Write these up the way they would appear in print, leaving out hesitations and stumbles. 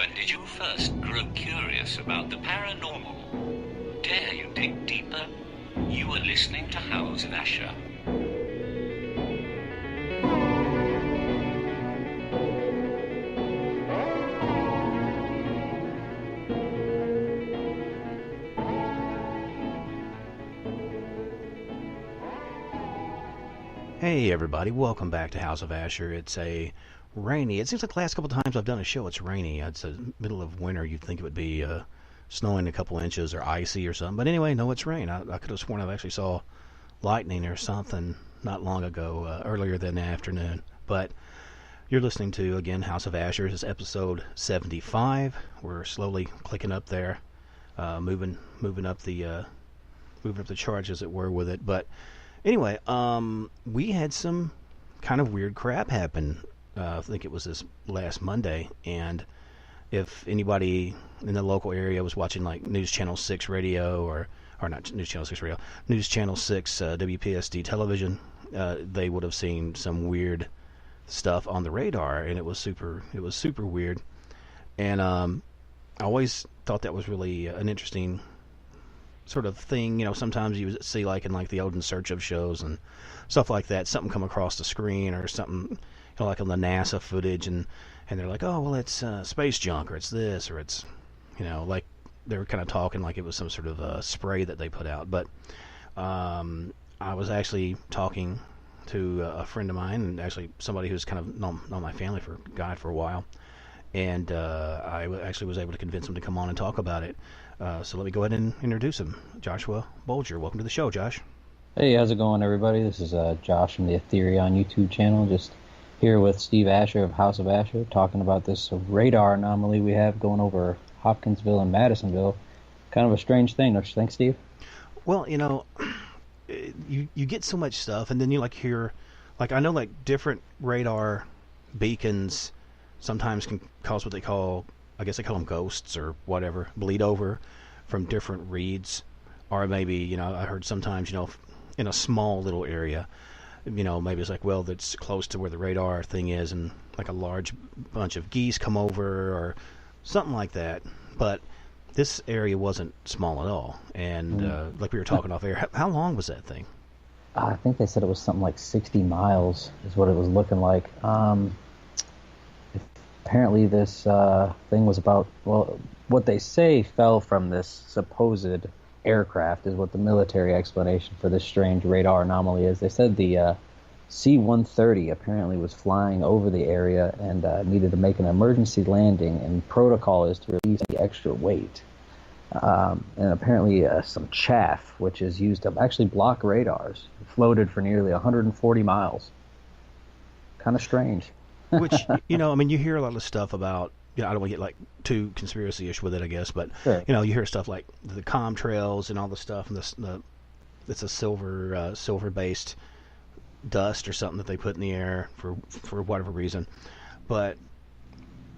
When did you first grow curious about the paranormal? Dare you dig deeper? You are listening to House of Asher. Hey everybody, welcome back to House of Asher. It's a rainy, it seems like the last couple of times I've done a show it's rainy. It's the middle of winter, you'd think it would be snowing a couple inches or icy or something. But anyway, no, it's rain. I could have sworn I actually saw lightning or something not long ago, earlier in the afternoon. But you're listening to, again, House of Asher. This is episode 75. We're slowly clicking up there, moving up the charts, as it were, with it. But anyway, we had some kind of weird crap happen. I think it was this last Monday, and if anybody in the local area was watching like News Channel 6 radio, or not News Channel 6 radio, News Channel 6 WPSD television, they would have seen some weird stuff on the radar, and it was super weird. And I always thought that was really an interesting sort of thing. You know, sometimes you see like in like the old In Search of shows and stuff like that, something come across the screen or something, you know, like on the NASA footage, and they're like, oh well, it's space junk, or it's this, or it's, you know, like they were kind of talking like it was some sort of spray that they put out. But I was actually talking to a friend of mine, and actually somebody who's kind of known my family for a while, and I actually was able to convince him to come on and talk about it. So let me go ahead and introduce him. Joshua Bulger, welcome to the show, Josh. Hey, how's it going, everybody? This is Josh from the Ethereon YouTube channel, just here with Steve Asher of House of Asher, talking about this radar anomaly we have going over Hopkinsville and Madisonville. Kind of a strange thing, don't you think, Steve? Well, you know, you get so much stuff, and then you like hear, like, I know like different radar beacons sometimes can cause what they call, I guess they call them ghosts or whatever, bleed over from different reads. Or maybe, you know, I heard sometimes, you know, in a small little area, you know, maybe it's like, well, that's close to where the radar thing is, and like a large bunch of geese come over or something like that. But this area wasn't small at all. And like we were talking off air, how long was that thing? I think they said it was something like 60 miles is what it was looking like. Apparently this thing was about, well, what they say fell from this supposed aircraft is what the military explanation for this strange radar anomaly is. They said the C-130 apparently was flying over the area and needed to make an emergency landing, and protocol is to release the extra weight. And apparently some chaff, which is used to actually block radars, floated for nearly 140 miles. Kind of strange. Which, you know, I mean, you hear a lot of stuff about, you know, I don't want to get like too conspiracy-ish with it, I guess, but sure. You know, you hear stuff like the contrails and all the stuff, and it's a silver-based dust or something that they put in the air for whatever reason. But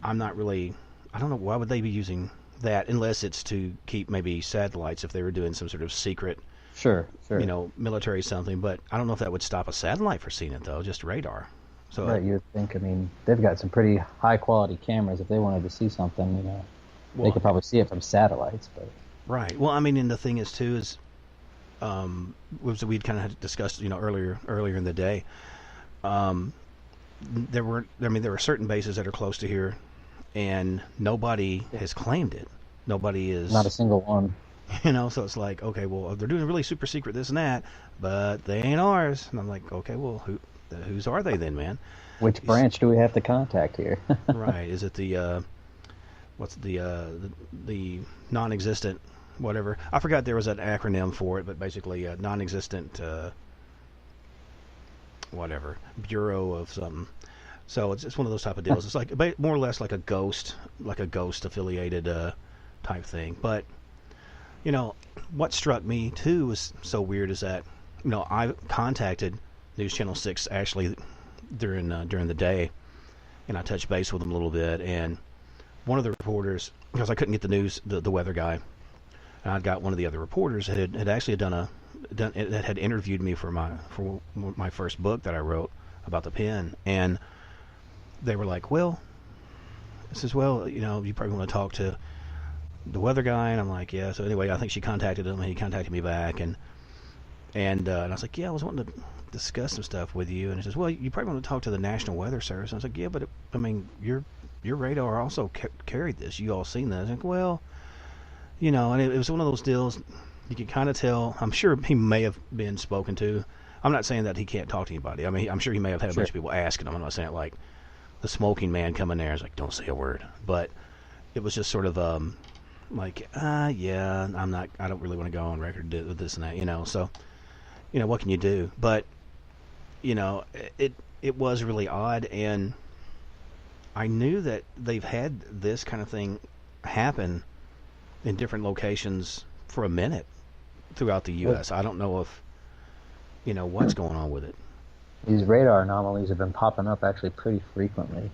I'm not really, I don't know, why would they be using that unless it's to keep maybe satellites if they were doing some sort of secret, sure, you know, military something. But I don't know if that would stop a satellite from seeing it, though, just radar. So right, you'd think, I mean, they've got some pretty high-quality cameras. If they wanted to see something, you know, well, they could probably see it from satellites. But right. Well, I mean, and the thing is, too, is we'd kind of discussed, you know, earlier in the day. There were certain bases that are close to here, and nobody has claimed it. Nobody is, not a single one. You know, so it's like, okay, well, they're doing really super secret this and that, but they ain't ours. And I'm like, okay, well, whose are they then, man? Which branch do we have to contact here? Right. Is it the what's the non-existent whatever? I forgot there was an acronym for it, but basically non-existent whatever bureau of something. So it's one of those type of deals. It's like more or less like a ghost affiliated type thing. But you know what struck me too was so weird is that, you know, I contacted News Channel 6 actually during the day, and I touched base with them a little bit, and one of the reporters, because I couldn't get the news, the weather guy, and I'd got one of the other reporters that had actually had interviewed me for my first book that I wrote about the pen, and they were like, well, I says, well, you probably want to talk to the weather guy, and I'm like, yeah. So anyway, I think she contacted him, and he contacted me back, and I was like, yeah, I was wanting to discuss some stuff with you, and he says, well, you probably want to talk to the National Weather Service. And I was like, yeah, but your radar also carried this. You all seen that? I was like, well, and it was one of those deals. You could kind of tell. I'm sure he may have been spoken to. I'm not saying that he can't talk to anybody. I mean, I'm sure he may have had a bunch of people asking him. I'm not saying it like the smoking man coming there is like, don't say a word. But it was just sort of yeah, I don't really want to go on record with this and that, So, what can you do? But, it was really odd, and I knew that they've had this kind of thing happen in different locations for a minute throughout the U.S. I don't know if, what's going on with it. These radar anomalies have been popping up actually pretty frequently.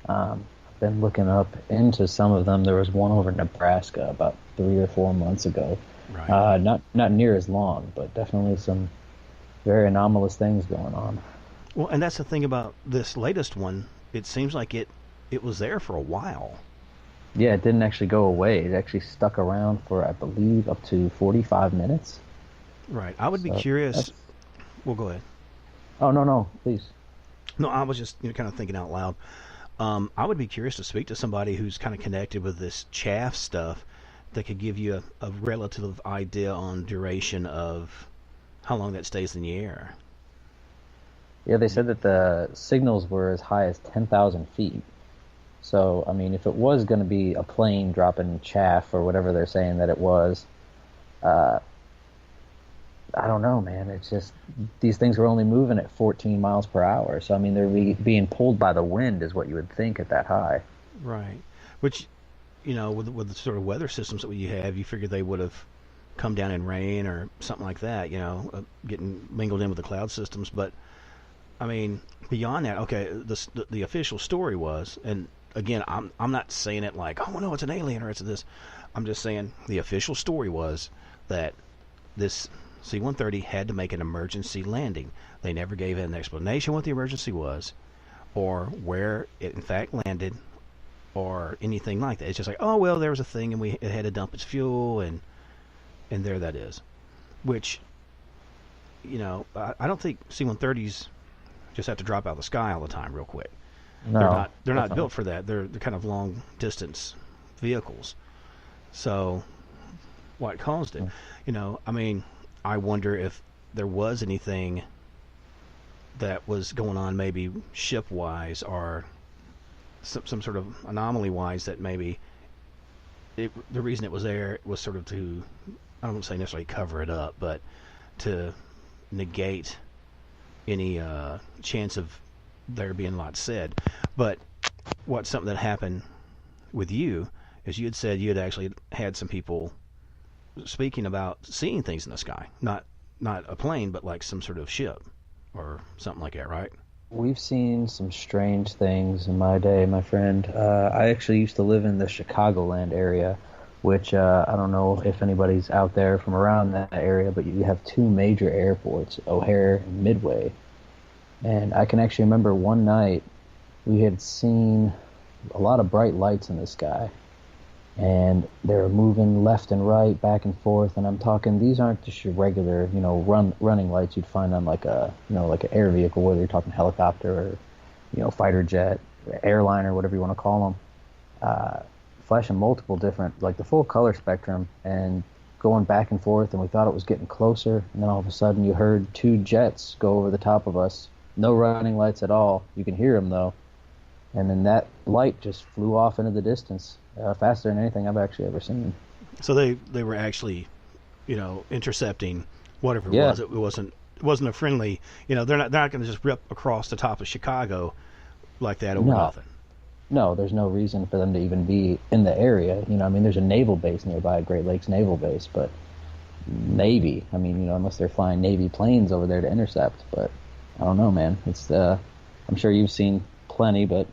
I've been looking up into some of them. There was one over Nebraska about 3 or 4 months ago. Right. Not near as long, but definitely some very anomalous things going on. Well, and that's the thing about this latest one. It seems like it was there for a while. Yeah, it didn't actually go away. It actually stuck around for, I believe, up to 45 minutes. Right. I would be curious. Well, go ahead. Oh, no, please. No, I was just kind of thinking out loud. I would be curious to speak to somebody who's kind of connected with this chaff stuff that could give you a relative idea on duration of how long that stays in the air. Yeah, they said that the signals were as high as 10,000 feet. So, I mean, if it was going to be a plane dropping chaff or whatever they're saying that it was, I don't know, man. It's just these things were only moving at 14 miles per hour. So, I mean, they're being pulled by the wind is what you would think at that high. Right. Which, with the sort of weather systems that you have, you figure they would have come down in rain or something like that, getting mingled in with the cloud systems. But, I mean, beyond that, okay, the official story was, and again, I'm not saying it like, oh, no, it's an alien or it's this. I'm just saying the official story was that this C-130 had to make an emergency landing. They never gave an explanation what the emergency was or where it in fact landed or anything like that. It's just like, oh, well, there was a thing and it had to dump its fuel and there that is. Which, I don't think C-130s just have to drop out of the sky all the time real quick. No, they're not built for that. They're kind of long distance vehicles. So what caused it? I mean, I wonder if there was anything that was going on, maybe ship wise or some sort of anomaly wise, that maybe the reason it was there was sort of to, I don't want to say necessarily cover it up, but to negate any chance of there being a lot said. But what's something that happened with you is you had said you had actually had some people speaking about seeing things in the sky, not a plane, but like some sort of ship or something like that, right? We've seen some strange things in my day, my friend. I actually used to live in the Chicagoland area, which I don't know if anybody's out there from around that area, but you have two major airports, O'Hare and Midway. And I can actually remember one night we had seen a lot of bright lights in the sky. And they were moving left and right, back and forth. And I'm talking, these aren't just your regular, running lights you'd find on like an air vehicle, whether you're talking helicopter or, fighter jet, airliner, whatever you want to call them. Flashing multiple different, like the full color spectrum, and going back and forth. And we thought it was getting closer. And then all of a sudden you heard two jets go over the top of us. No running lights at all. You can hear them though. And then that light just flew off into the distance. Faster than anything I've actually ever seen. So they were actually, intercepting whatever it was. It wasn't a friendly. They're not going to just rip across the top of Chicago like that over nothing. No, there's no reason for them to even be in the area. There's a naval base nearby, Great Lakes Naval Base, but Navy. Unless they're flying Navy planes over there to intercept. But I don't know, man. It's I'm sure you've seen plenty, but.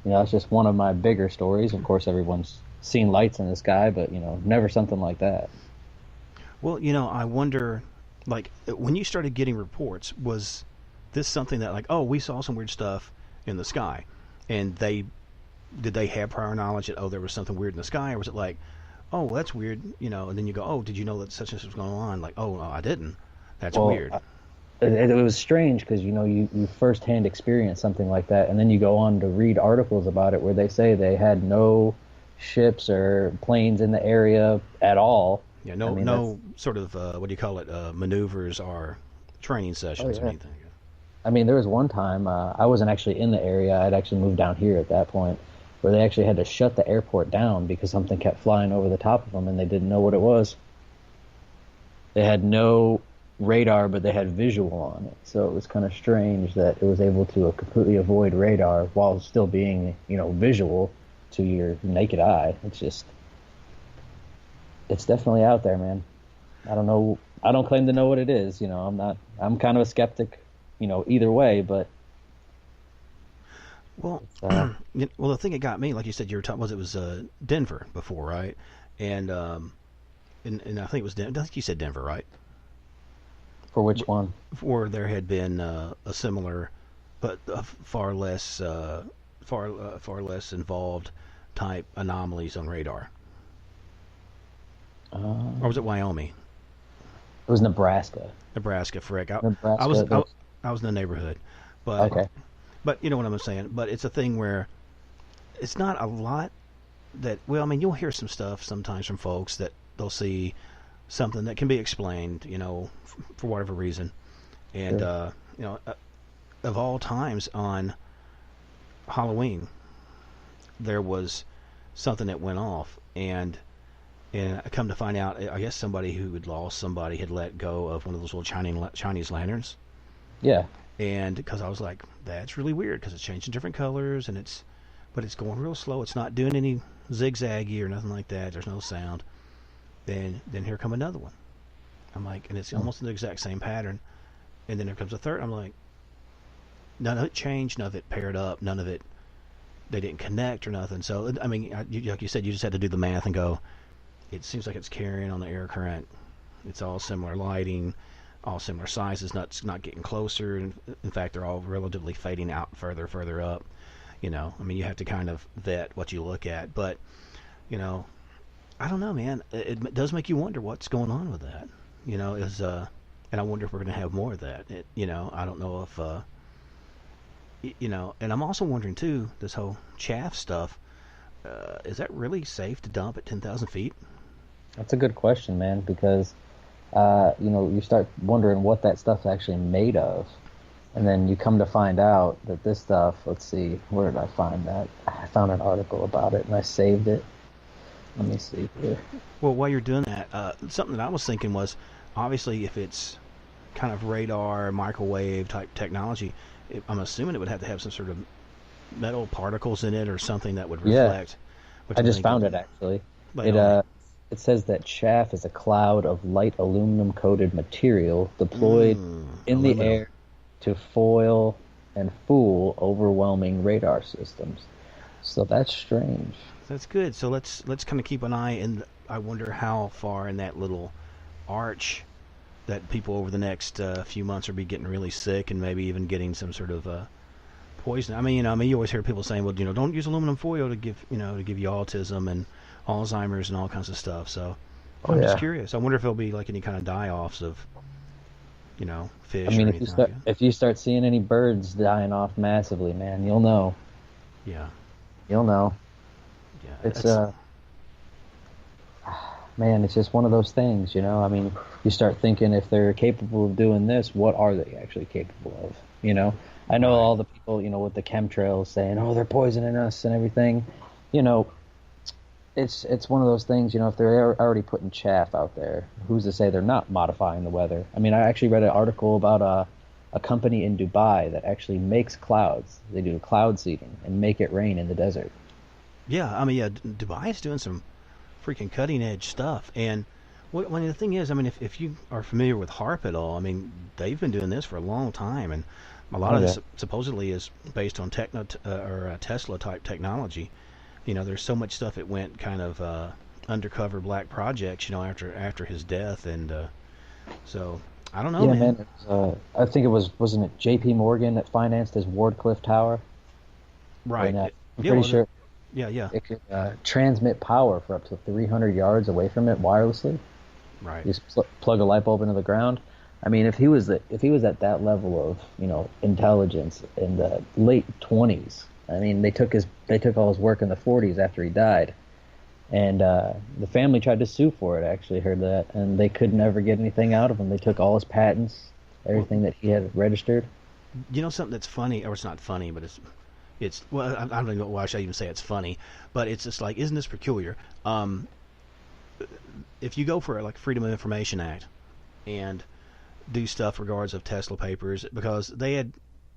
It's just one of my bigger stories. Of course, everyone's seen lights in the sky, but, never something like that. Well, I wonder, like, when you started getting reports, was this something that, like, oh, we saw some weird stuff in the sky, and they did they have prior knowledge that, oh, there was something weird in the sky, or was it like, oh, well, that's weird, and then you go, oh, did you know that such and such was going on? Like, oh, no, I didn't. That's Well, weird. it was strange because you firsthand experience something like that, and then you go on to read articles about it where they say they had no ships or planes in the area at all. Yeah, no sort of what do you call it, maneuvers or training sessions or anything. I mean, there was one time I wasn't actually in the area. I'd actually moved down here at that point, where they actually had to shut the airport down because something kept flying over the top of them, and they didn't know what it was. They had no radar, but they had visual on it, so it was kind of strange that it was able to completely avoid radar while still being, visual to your naked eye. It's definitely out there, man. I don't know. I don't claim to know what it is. I'm kind of a skeptic, either way, but. Well, well, the thing that got me, like you said, you were talking, it was Denver before, right? And I think it was I think you said Denver, right? For which one? Where there had been a similar, but far less involved type anomalies on radar. Or was it Wyoming? It was Nebraska. Nebraska, frick. I Nebraska, was in the neighborhood, but okay. But you know what I'm saying. But it's a thing where it's not a lot that. Well, I mean, you'll hear some stuff sometimes from folks that they'll see something that can be explained, for whatever reason, and Sure. Of all times on Halloween, there was something that went off, and I come to find out, I guess somebody who had lost somebody had let go of one of those little Chinese lanterns. Yeah. And because I was like, that's really weird because it's changing different colors but it's going real slow. It's not doing any zigzaggy or nothing like that. There's no sound. Then here come another one. I'm like, and it's almost the exact same pattern. And then there comes a third. I'm like, none of it changed. None of it paired up. None of it, they didn't connect or nothing. So, I mean, like you said, you just had to do the math and go, it seems like it's carrying on the air current. It's all similar lighting, all similar sizes, not getting closer. In fact, they're all relatively fading out further up. I mean, you have to kind of vet what you look at. But, I don't know, man. It does make you wonder what's going on with that. And I wonder if we're going to have more of that. I don't know if, and I'm also wondering, too, this whole chaff stuff, is that really safe to dump at 10,000 feet? That's a good question, man, because, you start wondering what that stuff's actually made of. And then you come to find out that this stuff, let's see, where did I find that? I found an article about it, and I saved it. Let me see here. Well, while you're doing that, something that I was thinking was, obviously, if it's kind of radar, microwave type technology, I'm assuming it would have to have some sort of metal particles in it or something that would reflect. I just found it, actually. It says that chaff is a cloud of light aluminum-coated material deployed in the air to foil and fool overwhelming radar systems. So that's strange. That's good. So let's kind of keep an eye, and I wonder how far in that little arch that people over the next few months will be getting really sick and maybe even getting some sort of poison. I mean, you always hear people saying, well, don't use aluminum foil to give you autism and Alzheimer's and all kinds of stuff. So I'm just curious. I wonder if there'll be like any kind of die-offs of, fish. I mean, or if you start seeing any birds dying off massively, man, you'll know. Yeah. You'll know. Yeah. It's man, it's just one of those things, I mean, you start thinking if they're capable of doing this, what are they actually capable of? I know all the people, with the chemtrails saying, oh, they're poisoning us and everything. It's one of those things, if they're already putting chaff out there, who's to say they're not modifying the weather? I mean, I actually read an article about a company in Dubai that actually makes clouds. They do cloud seeding and make it rain in the desert. Yeah, I mean, Dubai is doing some freaking cutting edge stuff. And the thing is, I mean, if you are familiar with HARP at all, I mean, they've been doing this for a long time, and a lot of this supposedly is based on Tesla type technology. There's so much stuff that went kind of undercover black projects, after his death, and so I don't know, man. I think wasn't it J.P. Morgan that financed his Wardcliffe Tower? Right. I'm pretty sure. Yeah, yeah. It could transmit power for up to 300 yards away from it wirelessly. Right. You just plug a light bulb into the ground. I mean, if he was at that level of intelligence in the late 20s, I mean, they took all his work in the 40s after he died, and the family tried to sue for it. I actually heard that, and they could never get anything out of him. They took all his patents, Well, everything that he had registered. you know something that's funny, or it's not funny, but it's well, I don't even know why should I even say it's funny, but it's just like, isn't this peculiar? If you go for like Freedom of Information Act and do stuff regards of Tesla papers, because they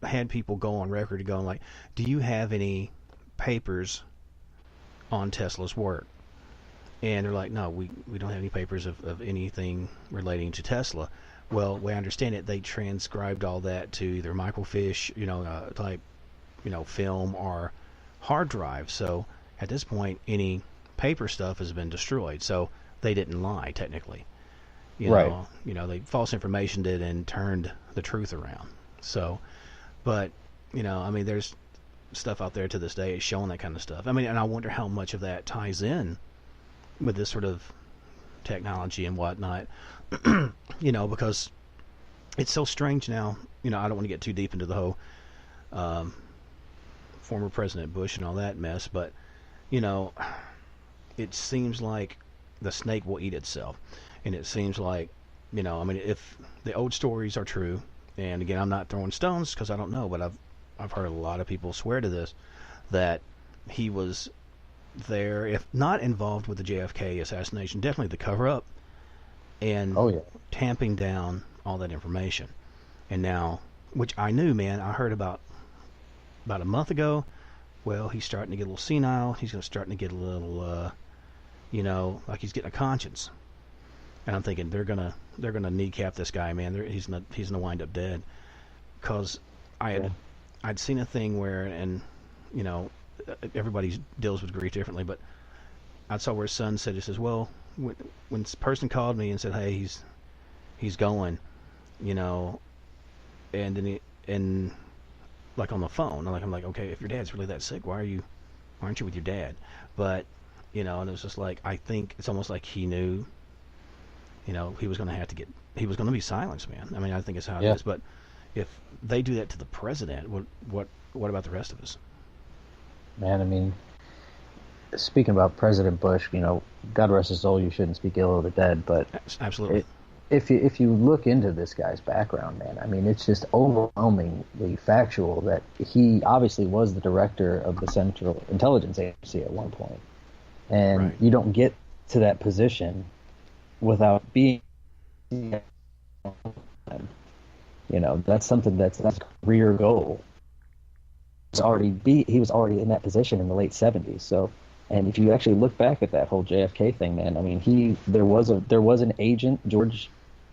had people go on record going like, do you have any papers on Tesla's work? And they're like, no, we don't have any papers of anything relating to Tesla. Well, we understand it. They transcribed all that to either microfiche, type, film or hard drive. So at this point, any paper stuff has been destroyed. So they didn't lie technically. Right. They false information did and turned the truth around. So, but I mean, there's stuff out there to this day showing that kind of stuff. I mean, and I wonder how much of that ties in with this sort of technology and whatnot. Because it's so strange now. I don't want to get too deep into the whole former President Bush and all that mess, but it seems like the snake will eat itself. And it seems like, I mean, if the old stories are true, and again, I'm not throwing stones because I don't know, but I've heard a lot of people swear to this, that he was there, if not involved with the JFK assassination, definitely the cover-up, and Oh yeah. tamping down all that information. And now, which I knew, man, I heard about a month ago. Well, he's starting to get a little senile. He's starting to get a little, like he's getting a conscience. And I'm thinking they're gonna kneecap this guy, man. He's gonna wind up dead. Cause I'd seen a thing where, and everybody deals with grief differently, but I saw where his son said, he says, well, when this person called me and said, hey, he's going, and then and like on the phone, I'm like, okay, if your dad's really that sick, why aren't you with your dad? But and it was just like, I think it's almost like he knew, he was going to be silenced, man. I mean, I think it's how it is. But if they do that to the president, what about the rest of us? Man, I mean, speaking about President Bush, God rest his soul, you shouldn't speak ill of the dead, but Absolutely. If you look into this guy's background, man, I mean, it's just overwhelmingly factual that he obviously was the director of the Central Intelligence Agency at one point. And Right. you don't get to that position without being, that's something that's a career goal. He was already in that position in the late 70s. So, and if you actually look back at that whole JFK thing, man, I mean, there was an agent, George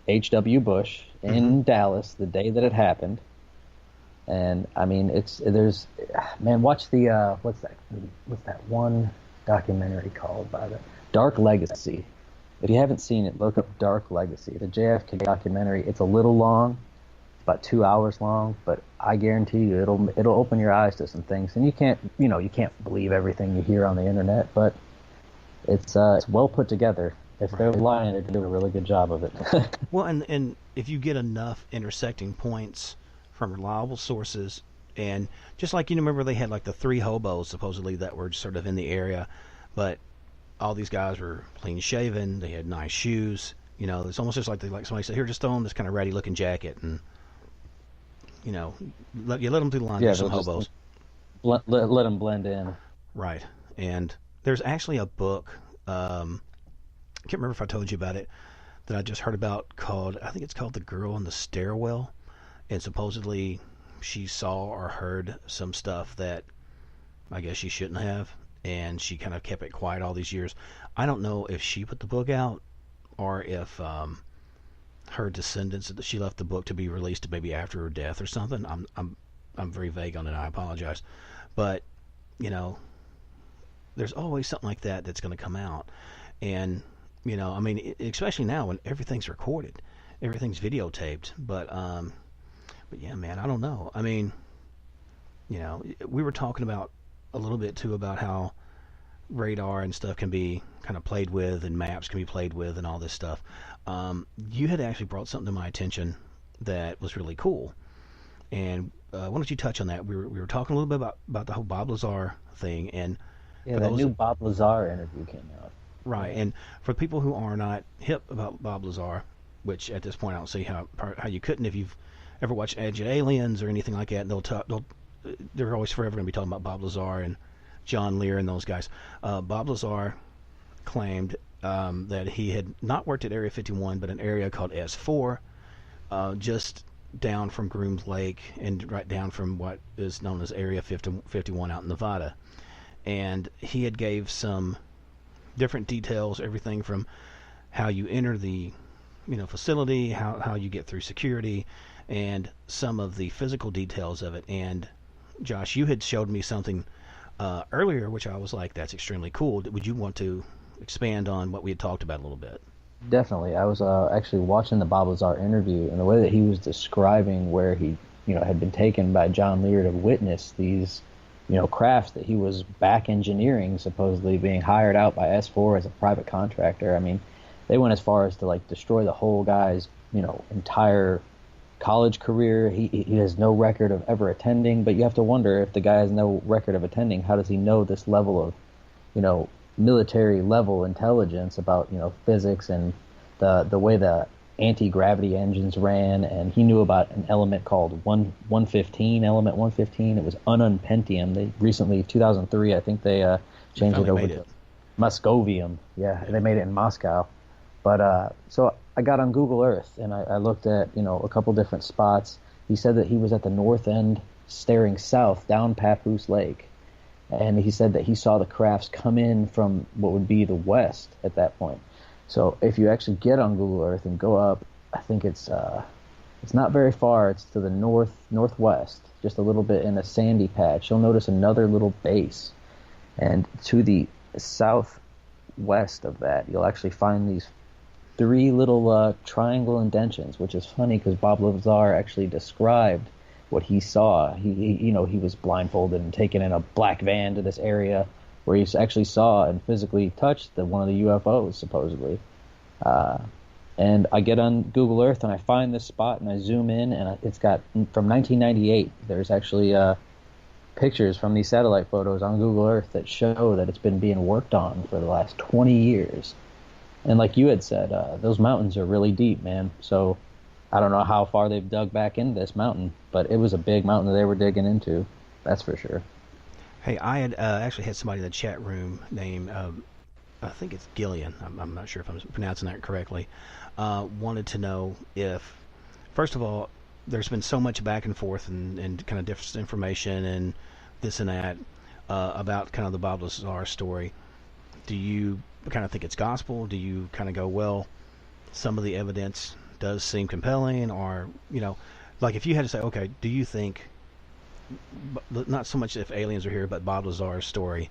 H.W. Bush, in Dallas the day that it happened. And I mean, watch the what's that one documentary called by the Dark Legacy. If you haven't seen it, look up Dark Legacy, the JFK documentary. It's a little long, about 2 hours long, but I guarantee you it'll open your eyes to some things. And you can't believe everything you hear on the internet, but it's well put together. If they're lying, they're doing a really good job of it. Well, and if you get enough intersecting points from reliable sources, and just like remember they had like the 3 hobos supposedly that were sort of in the area, but all these guys were clean shaven, they had nice shoes. It's almost just like somebody said, here, just throw on this kind of ratty looking jacket, and let them through the line. There's some hobos. Let them blend in. Right. And there's actually a book. I can't remember if I told you about it, that I just heard about, I think it's called The Girl in the Stairwell. And supposedly she saw or heard some stuff that I guess she shouldn't have, and she kind of kept it quiet all these years. I don't know if she put the book out or if her descendants, she left the book to be released maybe after her death or something. I'm very vague on it. I apologize. But there's always something like that that's going to come out. And I mean, especially now when everything's recorded, everything's videotaped. But yeah, man, I don't know. I mean, we were talking about a little bit too about how radar and stuff can be kind of played with, and maps can be played with, and all this stuff. You had actually brought something to my attention that was really cool, and why don't you touch on that? We were talking a little bit about the whole Bob Lazar thing, and Yeah, that new Bob Lazar interview came out. right, and for people who are not hip about Bob Lazar, which at this point I don't see how you couldn't if you've ever watched Agent Aliens or anything like that. They're always forever going to be talking about Bob Lazar and John Lear and those guys. Bob Lazar claimed that he had not worked at Area 51, but an area called S4, just down from Grooms Lake and right down from what is known as Area 51 out in Nevada. And he had gave some different details, everything from how you enter the facility, how you get through security, and some of the physical details of it. And Josh, you had showed me something earlier, which I was like, that's extremely cool. Would you want to expand on what we had talked about a little bit? Definitely. I was actually watching the Bob Lazar interview, and the way that he was describing where he, had been taken by John Lear to witness these, crafts that he was back engineering, supposedly being hired out by S4 as a private contractor. I mean, they went as far as to like destroy the whole guy's, entire college career. He has no record of ever attending, but you have to wonder, if the guy has no record of attending, how does he know this level of, military level intelligence about, physics and the way the anti-gravity engines ran? And he knew about an element called element 115. It was ununpentium. They recently, 2003, I think they changed it over to Muscovium. Yeah, they made it in Moscow. But so I got on Google Earth and I looked at, a couple different spots. He said that he was at the north end staring south down Papoose Lake. And he said that he saw the crafts come in from what would be the west at that point. So if you actually get on Google Earth and go up, I think it's not very far. It's to the northwest, just a little bit in a sandy patch. You'll notice another little base. And to the southwest of that, you'll actually find these 3 little triangle indentions, which is funny because Bob Lazar actually described what he saw. He was blindfolded and taken in a black van to this area where he actually saw and physically touched one of the UFOs, supposedly. And I get on Google Earth and I find this spot and I zoom in, and it's got, from 1998, there's actually pictures from these satellite photos on Google Earth that show that it's been being worked on for the last 20 years. And like you had said, those mountains are really deep, man. So I don't know how far they've dug back into this mountain, but it was a big mountain that they were digging into. That's for sure. Hey, I had actually had somebody in the chat room named, I think it's Gillian. I'm not sure if I'm pronouncing that correctly. Wanted to know if, first of all, there's been so much back and forth and kind of different information and this and that about kind of the Bob Lazar story. Do you kind of think it's gospel? Do you kind of go, well, some of the evidence does seem compelling? Or, like if you had to say, okay, do you think, not so much if aliens are here, but Bob Lazar's story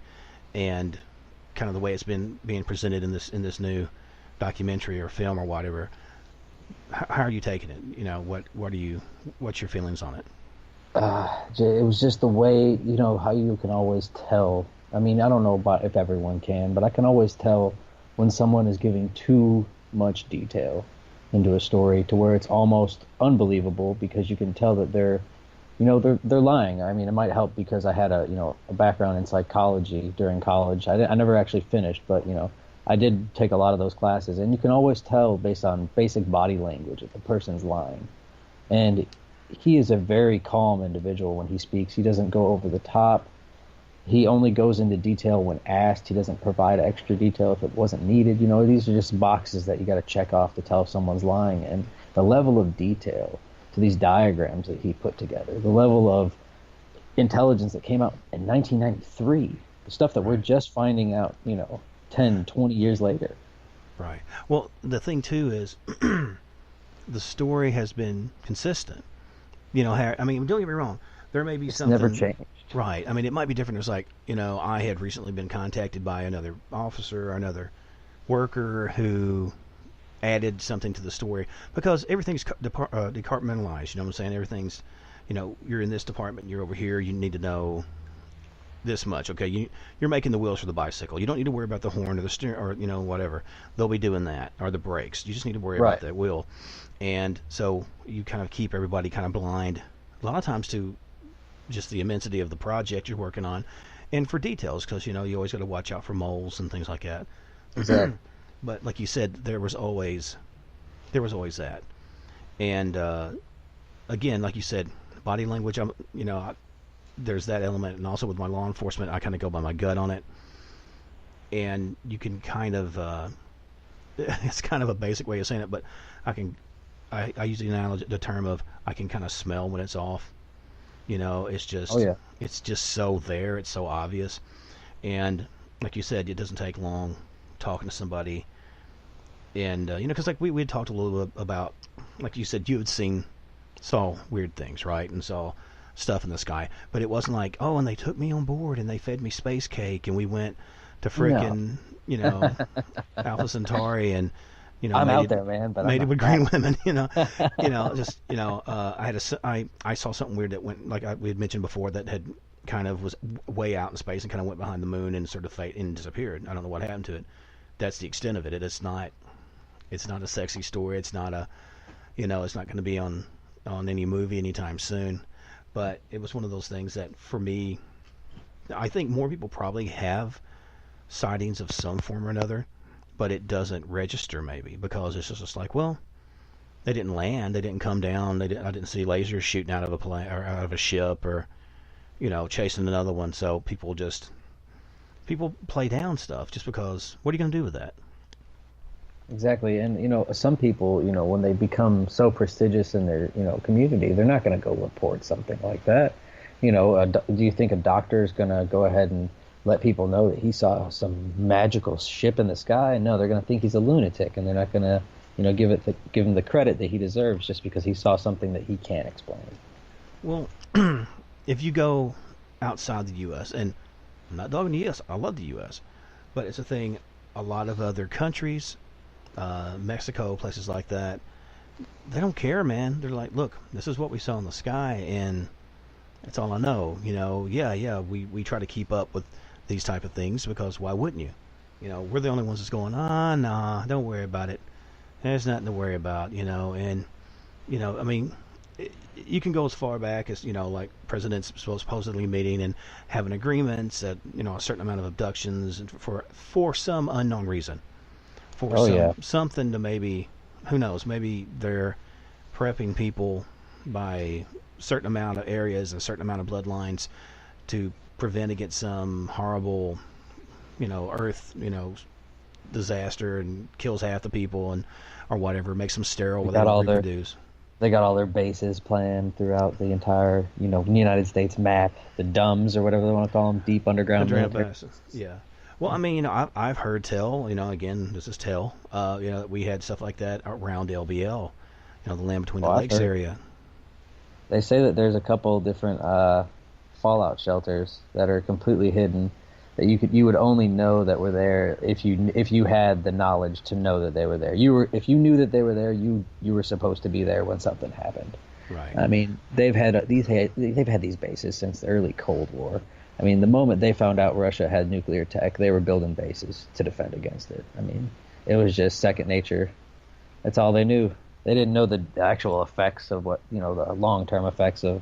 and kind of the way it's been being presented in this new documentary or film or whatever, how are you taking it? What's your feelings on it? It was just the way, how you can always tell. I mean, I don't know about if everyone can, but I can always tell when someone is giving too much detail into a story to where it's almost unbelievable, because you can tell that they're lying. I mean, it might help because I had a background in psychology during college. I never actually finished, but I did take a lot of those classes, and you can always tell based on basic body language if the person's lying. And he is a very calm individual when he speaks. He doesn't go over the top. He only goes into detail when asked. He doesn't provide extra detail if it wasn't needed. These are just boxes that you got to check off to tell if someone's lying. And the level of detail to these diagrams that he put together, the level of intelligence that came out in 1993, the stuff that we're just finding out, 10, 20 years later. Right. Well, the thing, too, is the story has been consistent. I mean, don't get me wrong. There may be something... never changed. Right. I mean, it might be different. It's like, I had recently been contacted by another officer or another worker who added something to the story, because everything's departmentalized. You know what I'm saying? Everything's, you're in this department, you're over here, you need to know this much. Okay, you're making the wheels for the bicycle. You don't need to worry about the horn or the steering or whatever. They'll be doing that, or the brakes. You just need to worry about that wheel. And so you kind of keep everybody kind of blind a lot of times to just the immensity of the project you're working on, and for details, because you always got to watch out for moles and things like that. Exactly. But like you said, there was always that. And again, like you said, body language. There's that element, and also with my law enforcement, I kind of go by my gut on it. And you can kind of, it's kind of a basic way of saying it, but I use the term of I can kind of smell when it's off. It's just, it's just so there, it's so obvious. And like you said, it doesn't take long talking to somebody. And, because like we had talked a little bit about, like you said, you had saw weird things, right? And saw stuff in the sky, but it wasn't like, oh, and they took me on board and they fed me space cake and we went to frickin' Alpha Centauri and I'm out there, man, but mated with green women. I saw something weird that went, like we had mentioned before, that had kind of was way out in space and kind of went behind the moon and sort of and disappeared. I don't know what happened to it. That's the extent of it. It's not a sexy story. It's not it's not going to be on any movie anytime soon. But it was one of those things that, for me, I think more people probably have sightings of some form or another, but it doesn't register maybe because it's just like, well, they didn't land, they didn't come down, I didn't see lasers shooting out of a plane or out of a ship or chasing another one. So people play down stuff just because. What are you going to do with that? Exactly. And some people, when they become so prestigious in their community, they're not going to go report something like that. Do you think a doctor is going to go ahead and let people know that he saw some magical ship in the sky? No, they're going to think he's a lunatic, and they're not going to give him the credit that he deserves just because he saw something that he can't explain. Well, if you go outside the U.S., and I'm not dogging the U.S., I love the U.S., but it's a thing, a lot of other countries, Mexico, places like that, they don't care, man. They're like, look, this is what we saw in the sky, and that's all I know. We try to keep up with these type of things because why wouldn't you? We're the only ones that's going, nah, don't worry about it. There's nothing to worry about, and, I mean, you can go as far back as, like presidents supposedly meeting and having agreements that, a certain amount of abductions for some unknown reason. Something to maybe, who knows, maybe they're prepping people by a certain amount of areas and a certain amount of bloodlines to prevent against some horrible, earth, disaster and kills half the people and or whatever, makes them sterile without reproduce. They got all their bases planned throughout the entire, United States map, the DUMBs or whatever they want to call them, deep underground bases. Yeah. Well, I mean, I've heard tell, again, this is tell, that we had stuff like that around LBL, the Land Between the Lakes area. They say that there's a couple different fallout shelters that are completely hidden, that you would only know that were there if you had the knowledge to know that they were there. If you knew that they were there, you were supposed to be there when something happened. Right. I mean, they've had these bases since the early Cold War. I mean, the moment they found out Russia had nuclear tech, they were building bases to defend against it. I mean, it was just second nature. That's all they knew. They didn't know the actual effects of what, the long-term effects of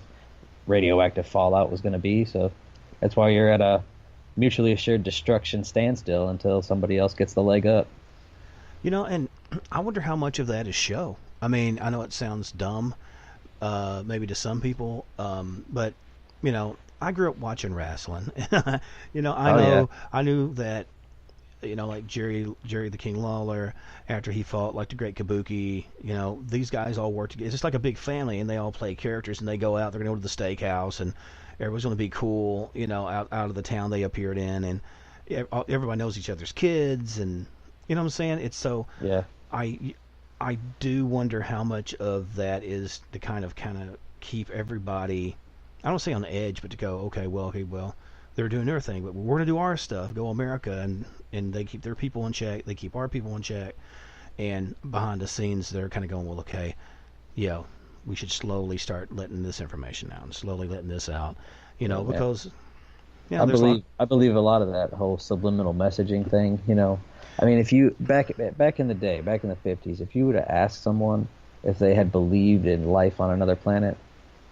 radioactive fallout was going to be. So that's why you're at a mutually assured destruction standstill until somebody else gets the leg up. And I wonder how much of that is show. I mean, I know it sounds dumb, maybe to some people, but, I grew up watching wrestling. I knew that, like Jerry the King Lawler, after he fought like the Great Kabuki, these guys all work together. It's just like a big family, and they all play characters, and they go out. They're going to go to the steakhouse, and everyone's going to be cool, out of the town they appeared in, and everybody knows each other's kids, and you know what I'm saying? It's so. Yeah. I do wonder how much of that is to kind of keep everybody, I don't say on the edge, but to go, okay, well, they're doing their thing, but we're going to do our stuff, go America, and they keep their people in check, they keep our people in check, and behind the scenes, they're kind of going, well, okay, we should slowly start letting this information out, and slowly letting this out, because, Yeah, there's a lot. I believe a lot of that whole subliminal messaging thing. I mean, if you back in the day, back in the 50s, if you would have asked someone if they had believed in life on another planet,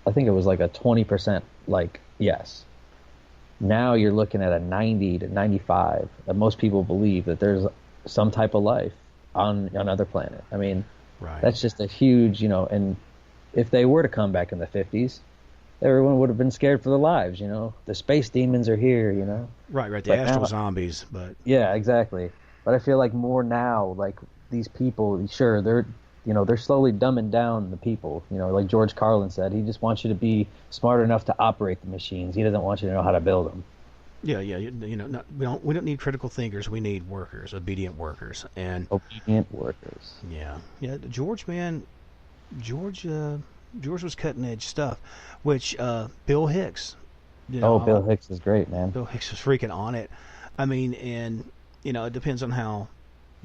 I think it was like a 20% like yes. Now you're looking at a 90 to 95 that most people believe that there's some type of life on another planet. I mean, Right. that's just a huge, and if they were to come back in the 50s, everyone would have been scared for their lives, The space demons are here. Right. The But astral now, zombies, but yeah, exactly. But I feel like more now, like these people, sure, they're slowly dumbing down the people. Like George Carlin said, he just wants you to be smart enough to operate the machines. He doesn't want you to know how to build them. yeah. We don't need critical thinkers. We need workers, obedient workers, and Obedient workers. yeah. George, man, George, George was cutting edge stuff, which Bill Hicks, Bill Hicks is great, man. Bill Hicks was freaking on it. I mean, and it depends on how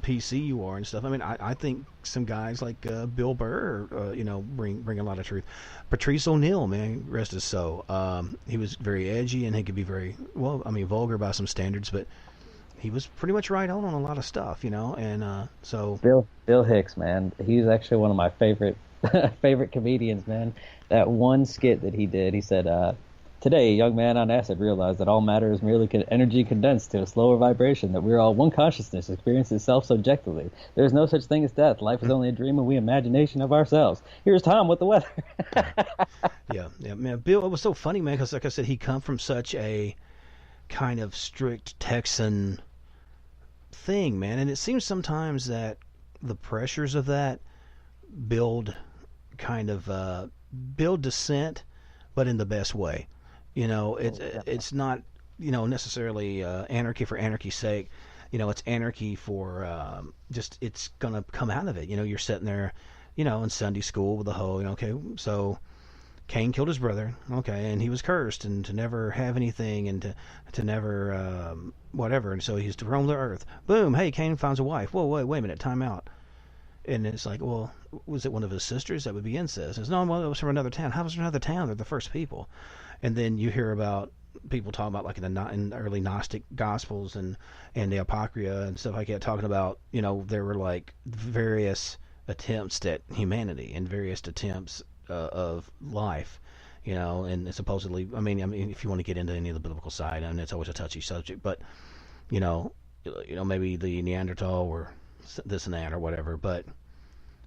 PC you are and stuff. I mean, I think some guys like Bill Burr, bring a lot of truth. Patrice O'Neill, man, rest his soul. He was very edgy and he could be very vulgar by some standards, but he was pretty much right on a lot of stuff, And so Bill Hicks, man, he's actually one of my favorite favorite comedians, man. That one skit that he did, he said, "Today, a young man on acid realized that all matter is merely energy condensed to a slower vibration, that we are all one consciousness, experiences itself subjectively. There is no such thing as death. Life is only a dream and we imagination of ourselves. Here's Tom with the weather." yeah, man. Bill, it was so funny, man, because like I said, he come from such a kind of strict Texan thing, man, and it seems sometimes that the pressures of that build kind of build dissent, but in the best way. It's not necessarily anarchy for anarchy's sake. It's anarchy for just it's gonna come out of it. You're sitting there, in Sunday school with the hoe. Okay, so Cain killed his brother. Okay, and he was cursed and to never have anything and to never whatever. And so he's to roam the earth. Boom! Hey, Cain finds a wife. Whoa, wait a minute, time out. And it's like, well, was it one of his sisters? That would be incest. It's no, well, it was from another town. How was it from another town? They're the first people. And then you hear about people talking about like in the early Gnostic Gospels and the Apocrypha and stuff like that, talking about there were like various attempts at humanity and various attempts of life, and supposedly, I mean, if you want to get into any of the biblical side, and it's always a touchy subject, but maybe the Neanderthal or this and that or whatever, but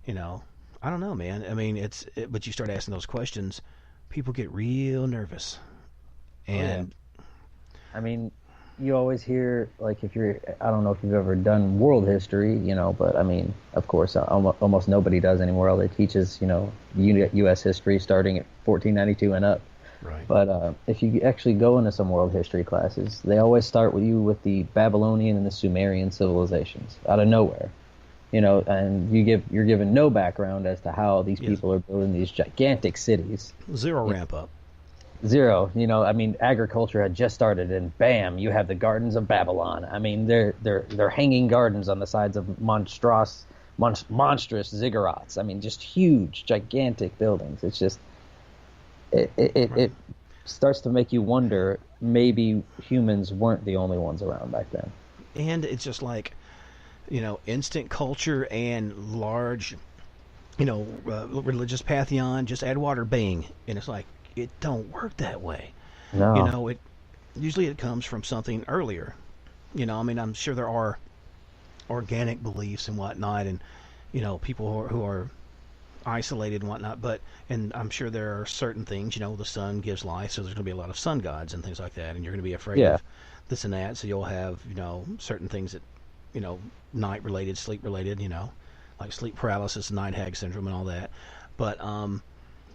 I don't know, man. I mean, but you start asking those questions, people get real nervous, and I mean, you always hear like I don't know if you've ever done world history, but I mean, of course, almost nobody does anymore. All they teach is U.S. history starting at 1492 and up. right. But if you actually go into some world history classes, they always start with the Babylonian and the Sumerian civilizations out of nowhere, and you're given no background as to how these people are building these gigantic cities. Zero ramp up. Zero. I mean, agriculture had just started, and bam, you have the gardens of Babylon. I mean, they're hanging gardens on the sides of monstrous ziggurats. I mean, just huge, gigantic buildings. It's just it starts to make you wonder, maybe humans weren't the only ones around back then. And it's just like, instant culture and large, religious pantheon, just add water, bang. And it's like, it don't work that way. No. It comes from something earlier. I mean, I'm sure there are organic beliefs and whatnot, and, people who are isolated and whatnot, and I'm sure there are certain things, the sun gives life, so there's going to be a lot of sun gods and things like that, and you're going to be afraid of this and that, so you'll have, certain things that, night related, sleep related, like sleep paralysis, night hag syndrome and all that, but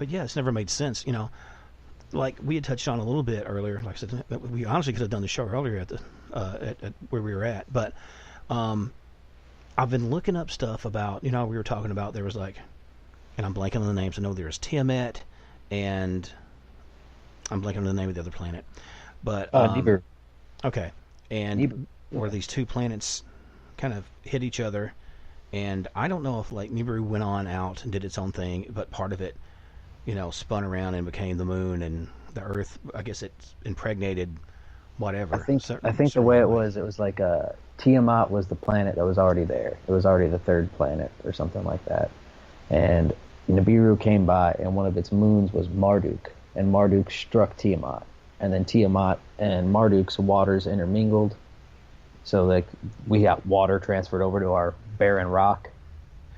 yeah, it's never made sense, like we had touched on a little bit earlier, like I said, we honestly could have done the show earlier at where we were at, but I've been looking up stuff about, we were talking about, there was like, and I'm blanking on the names. I know there's Tiamat, and I'm blanking on the name of the other planet. But Nibiru. Okay, and where these two planets kind of hit each other, and I don't know if like Nibiru went on out and did its own thing, but part of it, spun around and became the moon, and the Earth. I guess it impregnated whatever. I think the way it was like Tiamat was the planet that was already there. It was already the third planet or something like that. And Nibiru came by, and one of its moons was Marduk, and Marduk struck Tiamat, and then Tiamat and Marduk's waters intermingled. So like we got water transferred over to our barren rock,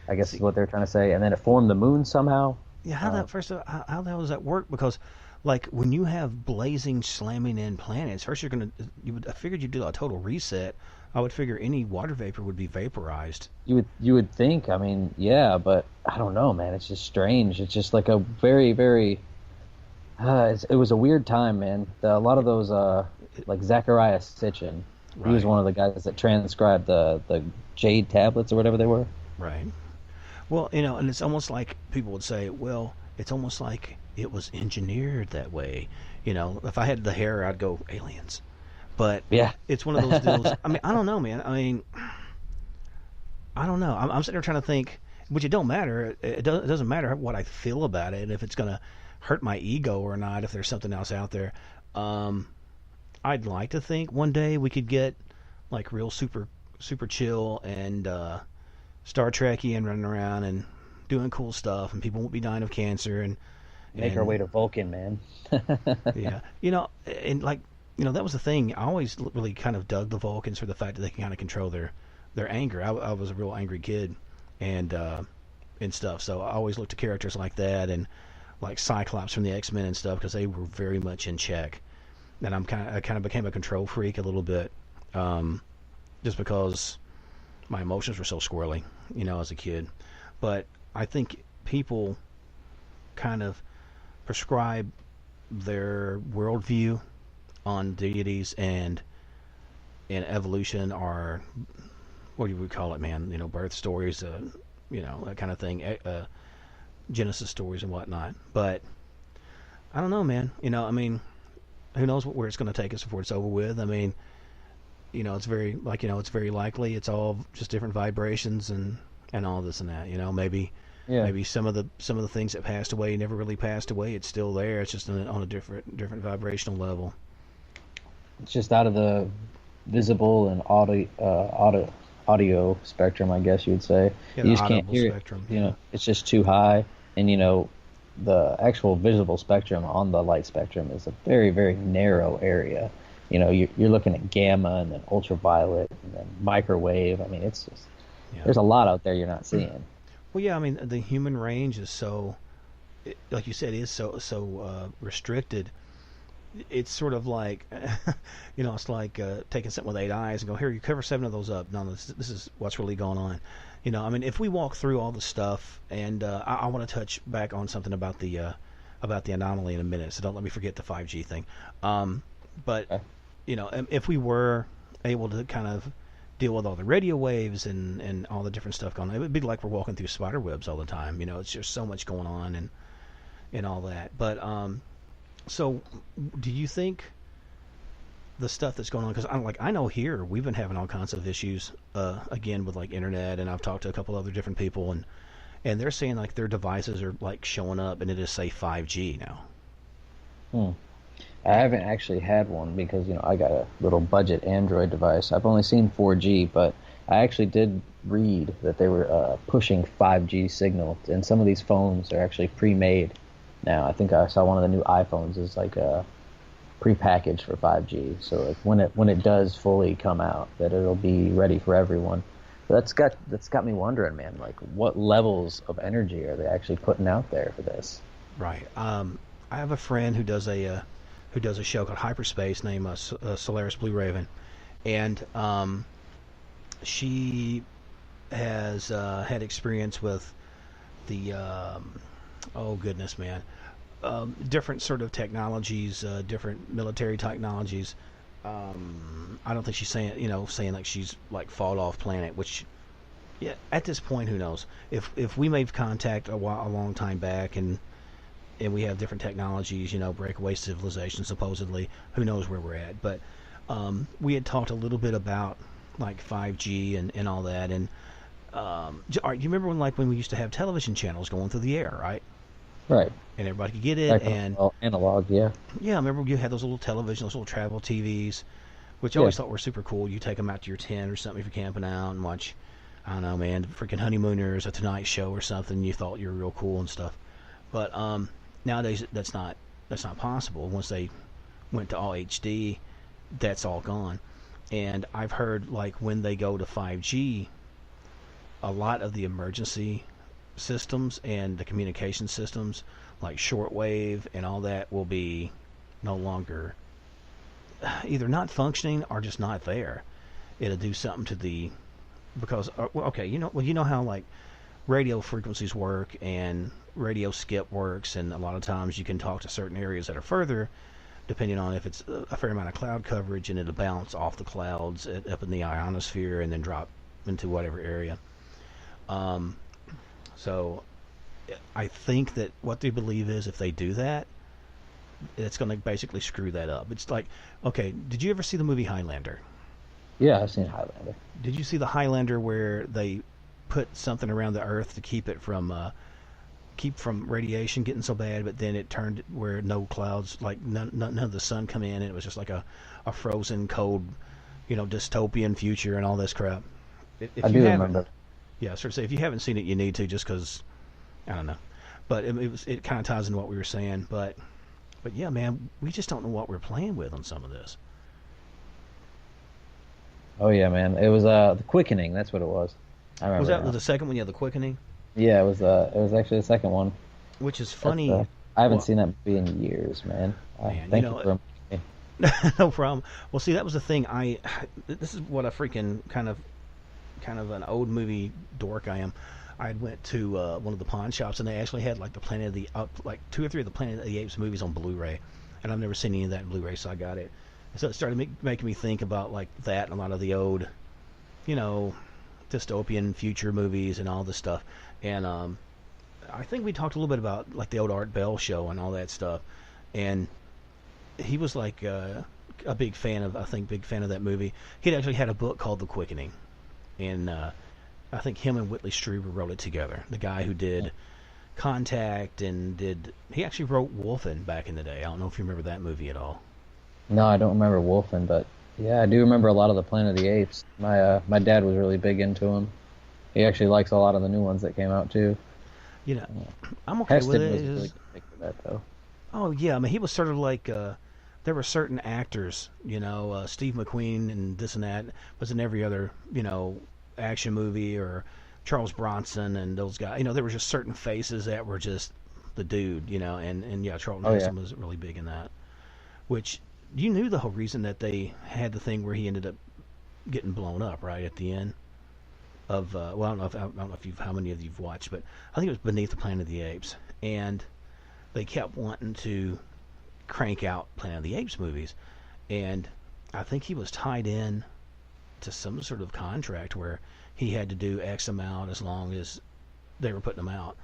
I guess is what they're trying to say, and then it formed the moon somehow. Yeah, how the hell does that work? Because like when you have blazing, slamming in planets, first I figured you'd do a total reset. I would figure any water vapor would be vaporized. You would think, I mean, yeah, but I don't know, man. It's just strange. It's just like a very, very. It was a weird time, man. A lot of those, like Zachariah Sitchin, he was one of the guys that transcribed the Jade tablets or whatever they were. Right. Well, and it's almost like people would say, well, it's almost like it was engineered that way. If I had the hair, I'd go aliens. But yeah, it's one of those deals. I mean, I don't know, man. I mean, I don't know. I'm sitting there trying to think, which it don't matter. It doesn't matter what I feel about it, if it's going to hurt my ego or not, if there's something else out there. I'd like to think one day we could get like real super chill and Star Trekky and running around and doing cool stuff, and people won't be dying of cancer and make our way to Vulcan, man. Yeah, and like. That was the thing. I always really kind of dug the Vulcans for the fact that they can kind of control their anger. I was a real angry kid, and stuff. So I always looked at characters like that, and like Cyclops from the X-Men and stuff, because they were very much in check. And I kind of became a control freak a little bit, just because my emotions were so squirrely, as a kid. But I think people kind of prescribe their worldview on deities and evolution, or what do we call it, man? Birth stories, that kind of thing, Genesis stories and whatnot. But I don't know, man. I mean, who knows where it's going to take us before it's over with? I mean, it's very it's very likely it's all just different vibrations and all this and that. Maybe. Yeah. Maybe some of the things that passed away never really passed away. It's still there. It's just on a different vibrational level. It's just out of the visible and audio spectrum, I guess you would say. Yeah, you just can't hear spectrum, it. It's just too high, and the actual visible spectrum on the light spectrum is a very, very narrow area. You're looking at gamma and then ultraviolet and then microwave. I mean, it's just there's a lot out there you're not seeing. Well, yeah, I mean, the human range is so, like you said, is so restricted. It's sort of like, it's like taking something with 8 eyes and go, here, you cover 7 of those up. No, this is what's really going on. I mean, if we walk through all the stuff, and I want to touch back on something about the anomaly in a minute, so don't let me forget the 5G thing. But, okay. If we were able to kind of deal with all the radio waves and all the different stuff going on, it would be like we're walking through spider webs all the time. It's just so much going on and all that. But, so, do you think the stuff that's going on? Because I know here we've been having all kinds of issues again with like internet, and I've talked to a couple other different people, and they're saying like their devices are like showing up and it is say 5G now. I haven't actually had one because I got a little budget Android device. I've only seen 4G, but I actually did read that they were pushing 5G signal, and some of these phones are actually pre-made. Now, I think I saw one of the new iPhones is like a prepackaged for 5G. So like when it does fully come out, that it'll be ready for everyone. But that's got me wondering, man. Like, what levels of energy are they actually putting out there for this? Right. I have a friend who does a show called Hyperspace named Solaris Blue Raven, and she has had experience with the oh goodness, man. Different sort of technologies, different military technologies. I don't think she's saying like she's like fall off planet, which, yeah, at this point, who knows? If we made contact a long time back and we have different technologies, breakaway civilization supposedly, who knows where we're at? But we had talked a little bit about like 5G and all that, and you remember when we used to have television channels going through the air, right? Right. and everybody could get it. Back And on analog, yeah. yeah, I remember you had those little television, those little travel TVs, which I Yeah. always thought were super cool. You take them out to your tent or something if you're camping out and watch, I don't know, man, freaking Honeymooners, a Tonight Show or something. You thought you were real cool and stuff. But nowadays that's not possible. Once they went to all HD, that's all gone. And I've heard like when they go to 5G, a lot of the emergency systems and the communication systems, like shortwave and all that, will be no longer either not functioning or just not there. It'll do something to the because well, okay, you know how like radio frequencies work and radio skip works, and a lot of times you can talk to certain areas that are further, depending on if it's a fair amount of cloud coverage, and it'll bounce off the clouds up in the ionosphere and then drop into whatever area. Um, so I think that what they believe is if they do that, it's going to basically screw that up. It's like, okay, did you ever see the movie Highlander? Yeah, I've seen Highlander. Did you see the Highlander where they put something around the Earth to keep from radiation getting so bad, but then it turned where no clouds, like none of the sun come in, and it was just like a frozen, cold, dystopian future and all this crap. If I you do haven't, remember. yeah, sort of say if you haven't seen it, you need to, just because I don't know, but it kind of ties into what we were saying, but yeah, man, we just don't know what we're playing with on some of this. Oh yeah, man. It was the Quickening. That's what it was. I remember Was that now. the second one? Yeah, the Quickening, Yeah, it was actually the second one. which is That's, funny. I haven't Well, seen that movie in years, man. man, Thank you for reminding me. no problem. Well, see, that was the thing. This is what a freaking kind of an old movie dork I am. I went to one of the pawn shops, and they actually had like the Planet of the like 2 or 3 of the Planet of the Apes movies on Blu-ray, and I've never seen any of that in Blu-ray, so I got it. So it started making me think about like that and a lot of the old, you know, dystopian future movies and all this stuff. And I think we talked a little bit about like the old Art Bell show and all that stuff. And he was like a big fan of that movie. He'd actually had a book called The Quickening, and I think him and Whitley Strieber wrote it together. The guy who did Contact and he actually wrote Wolfen back in the day. I don't know if you remember that movie at all. No, I don't remember Wolfen, but yeah, I do remember a lot of the Planet of the Apes. My dad was really big into them. He actually likes a lot of the new ones that came out too. You know, I'm okay with Heston it. was really big for that though. Oh yeah, I mean he was sort of like there were certain actors, Steve McQueen and this and that was in every other action movie, or Charles Bronson and those guys. There were just certain faces that were just the dude, and yeah, Charlton Heston was really big in that. Which you knew the whole reason that they had the thing where he ended up getting blown up right at the end of well, I don't know if how many of you've watched, but I think it was Beneath the Planet of the Apes, and they kept wanting to crank out Planet of the Apes movies, and I think he was tied in to some sort of contract where he had to do X amount as long as they were putting them out,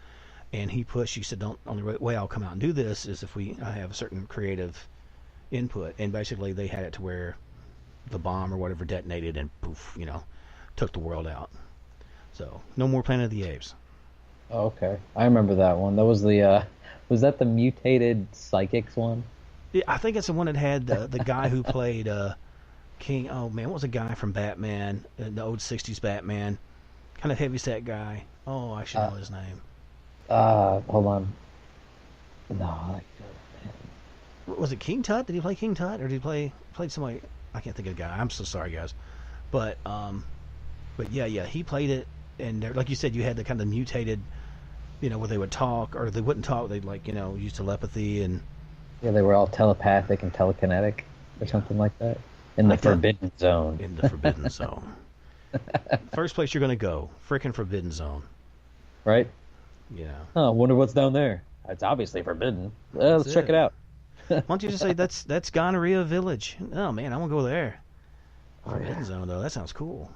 and he said, "Don't, only way I'll come out and do this is if I have a certain creative input," and basically they had it to where the bomb or whatever detonated and poof, took the world out. So no more Planet of the Apes. Oh, okay, I remember that one. That was the was that the mutated psychics one? Yeah, I think it's the one that had the guy who played King. Oh man, what was the guy from Batman, the old '60s Batman? Kind of heavyset guy. Oh, I should know his name. Hold on. No, Was it King Tut? Did he play King Tut, or did he played somebody? I can't think of the guy. I'm so sorry, guys. But yeah, he played it, and like you said, you had the kind of mutated, where they would talk or they wouldn't talk. They'd use telepathy and. yeah, they were all telepathic and telekinetic or something like that. In the Forbidden Zone. In the Forbidden Zone. First place you're going to go, frickin' Forbidden Zone. Right? Yeah. Oh, I wonder what's down there. It's obviously forbidden. Let's check it out. Why don't you just say that's Gonorrhea Village? Oh man, I want to go there. Oh, Forbidden yeah. Zone though, that sounds cool.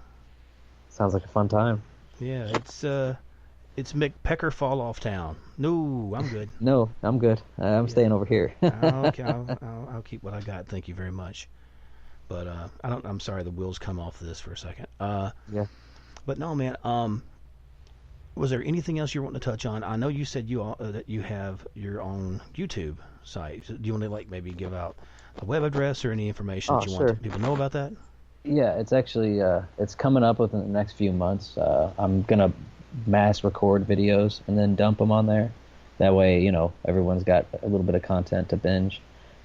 Sounds like a fun time. Yeah, it's McPecker Fall Off Town. No, I'm good. No, I'm good. I'm staying over here. Okay, I'll keep what I got. Thank you very much. But I'm sorry, the wheels come off this for a second. Yeah. But no, man. was there anything else you want to touch on? I know you said that you have your own YouTube site. Do you want to like maybe give out a web address or any information that you want people to know about that? Yeah, it's actually it's coming up within the next few months. I'm gonna mass record videos and then dump them on there. That way, everyone's got a little bit of content to binge.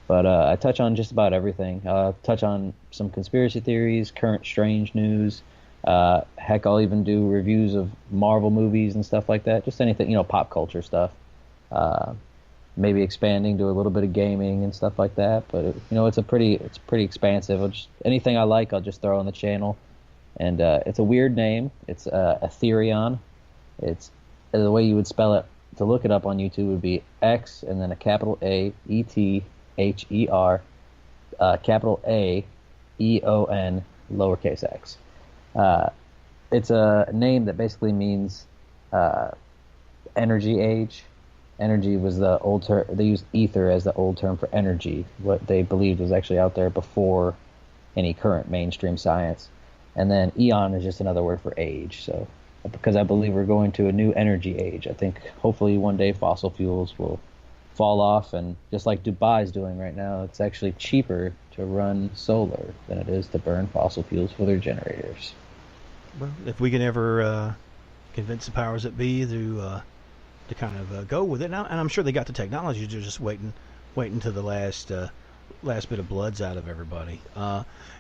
But I touch on just about everything. Touch on some conspiracy theories, current strange news. Heck, I'll even do reviews of Marvel movies and stuff like that. Just anything, pop culture stuff. Maybe expanding to a little bit of gaming and stuff like that. But it's pretty expansive. Anything I like, I'll just throw on the channel. And it's a weird name. It's Ethereon. It's the way you would spell it to look it up on YouTube would be X and then a capital A E T H E R capital A E O N lowercase x. It's a name that basically means energy age. Energy was the old term. They used ether as the old term for energy, what they believed was actually out there before any current mainstream science. And then eon is just another word for age. So because I believe we're going to a new energy age, I think hopefully one day fossil fuels will fall off, and just like Dubai's doing right now, it's actually cheaper to run solar than it is to burn fossil fuels for their generators. Well, if we can ever convince the powers that be to kind of go with it, and I'm sure they got the technology. They're just waiting to the last bit of bloods out of everybody.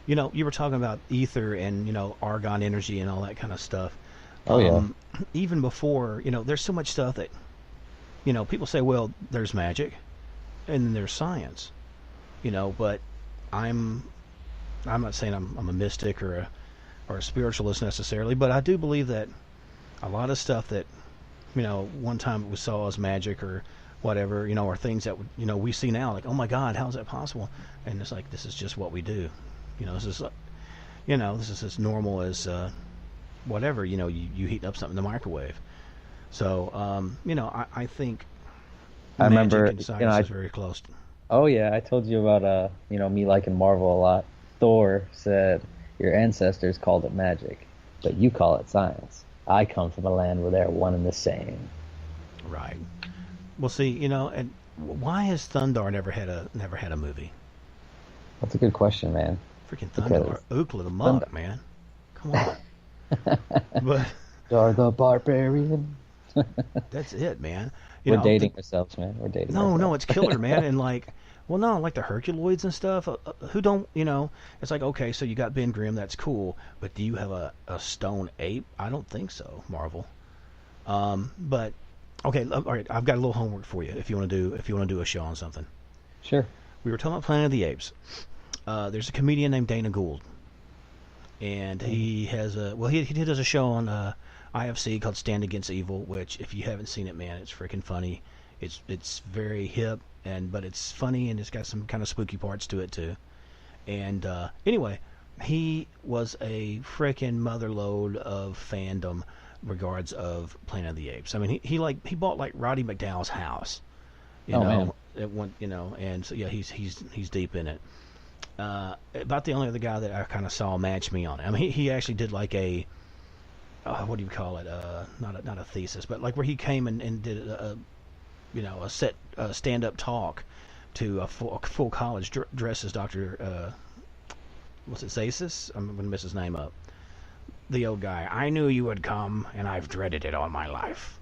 You were talking about ether and argon energy and all that kind of stuff. Oh yeah. Even before, there's so much stuff that people say, well, there's magic and then there's science, but I'm not saying I'm a mystic or a spiritualist necessarily, but I do believe that a lot of stuff that one time we saw as magic or whatever, are things that we see now like, oh my God, how is that possible? And it's like, this is just what we do. This is as normal as whatever, you heat up something in the microwave. So I think I remember and science is very close. Oh yeah, I told you about me liking Marvel a lot. Thor said your ancestors called it magic, but you call it science. I come from a land where they're one and the same. Right. Well, see, and why has Thundar never had a movie? That's a good question, man. Freaking Thundar, Ookla the Monk, man. Come on. But Thundar the Barbarian. That's it, man. We're dating ourselves, man. We're dating ourselves. No, it's killer, man. And like the Herculoids and stuff, who don't, it's like, okay, so you got Ben Grimm, that's cool, but do you have a stone ape? I don't think so, Marvel. But okay, all right, I've got a little homework for you if you want to do a show on something. Sure. We were talking about Planet of the Apes. There's a comedian named Dana Gould, and he has he does a show on IFC called Stand Against Evil, which if you haven't seen it, man, it's freaking funny. It's very hip but it's funny, and it's got some kind of spooky parts to it too. And anyway, he was a freaking motherload of fandom regards of Planet of the Apes. I mean, he bought like Roddy McDowall's house, man. At one, and so yeah, he's deep in it. About the only other guy that I kind of saw match me on it. I mean, he actually did like a what do you call it? Not a thesis, but like where he came and did a stand-up talk to a full college dressed as Dr. What's it, Zaius? I'm going to mess his name up. The old guy. I knew you would come, and I've dreaded it all my life.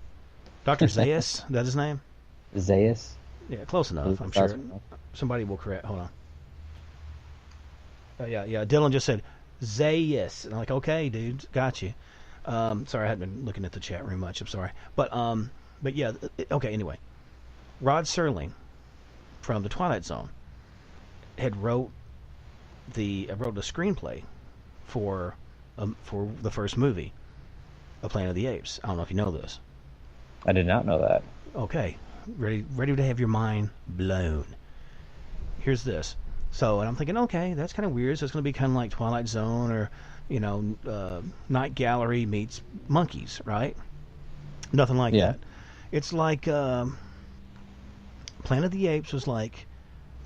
Dr. Zaius? Is that his name? Zaius? Yeah, close enough, I'm sure. Somebody will correct. Hold on. Yeah. Dylan just said Zaius. And I'm like, okay, dude, got you. Sorry, I hadn't been looking at the chat room much. I'm sorry. But yeah, okay, anyway. Rod Serling from The Twilight Zone had wrote a screenplay for the first movie of Planet of the Apes. I don't know if you know this. I did not know that. Okay, ready to have your mind blown. Here's this. So, and I'm thinking, okay, that's kind of weird. So it's going to be kind of like Twilight Zone or Night Gallery meets Monkeys, right? Nothing like that. It's like Planet of the Apes was like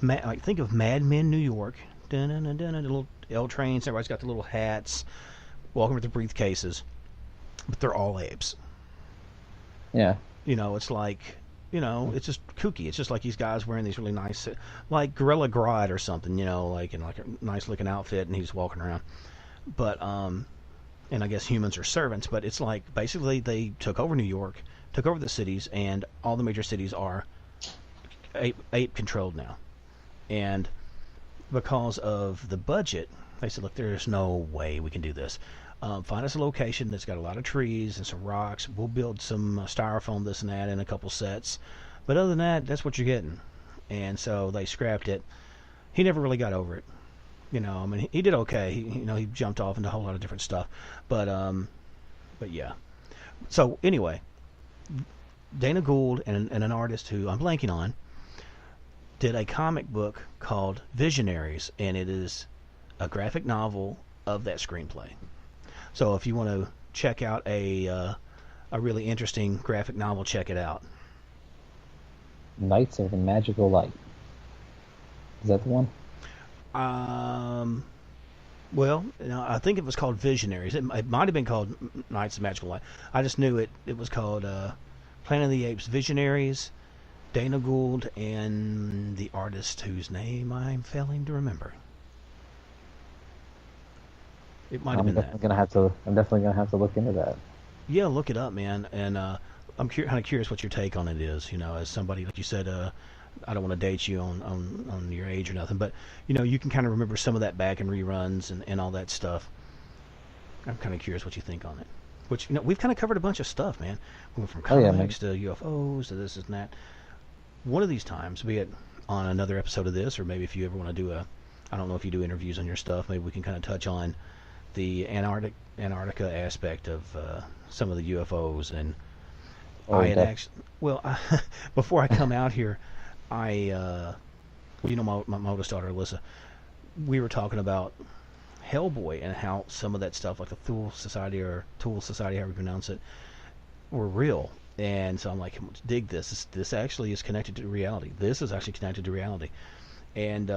think of Mad Men New York. The little L trains, everybody's got the little hats, walking with the briefcases, but they're all apes. Yeah. It's like, it's just kooky. It's just like these guys wearing these really nice, like Gorilla Grodd or something, like in like a nice looking outfit, and he's walking around. But and I guess humans are servants, but it's like basically they took over New York, took over the cities, and all the major cities are ape controlled now. And because of the budget, they said, look, there's no way we can do this. Find us a location that's got a lot of trees and some rocks. We'll build some styrofoam, this and that, in a couple sets. But other than that, that's what you're getting. And so they scrapped it. He never really got over it. I mean, he did okay. He jumped off into a whole lot of different stuff. But yeah. So anyway, Dana Gould and an artist who I'm blanking on did a comic book called Visionaries, and it is a graphic novel of that screenplay. So if you want to check out a really interesting graphic novel, check it out. Knights of the Magical Light. Is that the one? Well, I think it was called Visionaries. It might have been called Knights of Magical Light. I just knew it was called Planet of the Apes Visionaries, Dana Gould, and the artist whose name I'm failing to remember. It might have been that. I'm definitely gonna have to look into that. Yeah, look it up, man. And I'm kind of curious what your take on it is. As somebody, like you said, I don't want to date you on your age or nothing, but you can kind of remember some of that back in reruns and all that stuff. I'm kind of curious what you think on it. Which we've kind of covered a bunch of stuff, man. We went from comics to UFOs to this and that. One of these times, be it on another episode of this, or maybe if you ever want to do I don't know if you do interviews on your stuff, maybe we can kind of touch on the Antarctica aspect of some of the UFOs. And before I come out here, my oldest daughter Alyssa, we were talking about Hellboy and how some of that stuff, like the Thule Society, however you pronounce it, were real. And so I'm like, dig this. This actually is connected to reality. This is actually connected to reality. And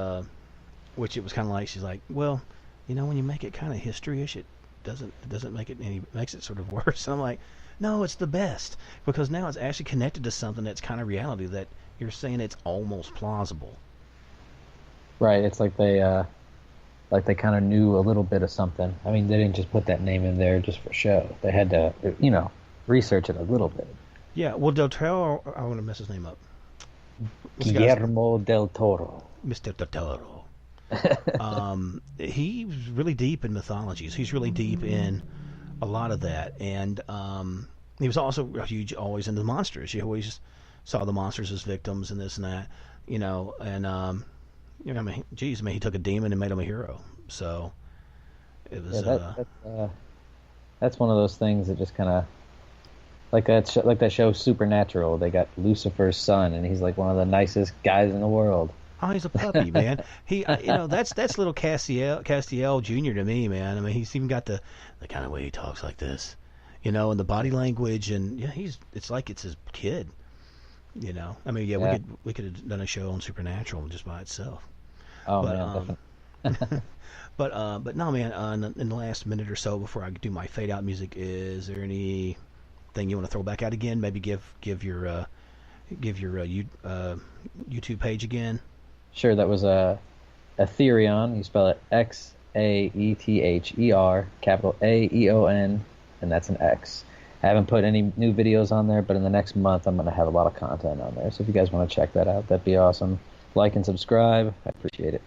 which it was kind of like, she's like, well, when you make it kind of history-ish, it doesn't make it makes it sort of worse. And I'm like, no, it's the best, because now it's actually connected to something that's kind of reality that you're saying it's almost plausible. Right. It's like they kind of knew a little bit of something. I mean, they didn't just put that name in there just for show. They had to, research it a little bit. Yeah. Well, Del Toro, I want to mess his name up. Guillermo del Toro. Mr. Del Toro. He's really deep in mythologies. He's really deep in a lot of that. And he was also always into the monsters. He always saw the monsters as victims and this and that, and I mean, he took a demon and made him a hero. So it was that's one of those things that just kind of like that show Supernatural. They got Lucifer's son, and he's like one of the nicest guys in the world. Oh, he's a puppy, man. He, that's little Castiel Jr. to me, man. I mean, he's even got the kind of way he talks like this, and the body language, and it's like it's his kid. I mean, we could have done a show on Supernatural just by itself. Oh, man, definitely. But no, man. In the last minute or so before I do my fade out music, is there anything you want to throw back out again? Maybe give your YouTube page again. Sure, that was Aetherion. You spell it Xaether, capital Aeon, and that's an X. I haven't put any new videos on there, but in the next month I'm going to have a lot of content on there. So if you guys want to check that out, that'd be awesome. Like and subscribe. I appreciate it.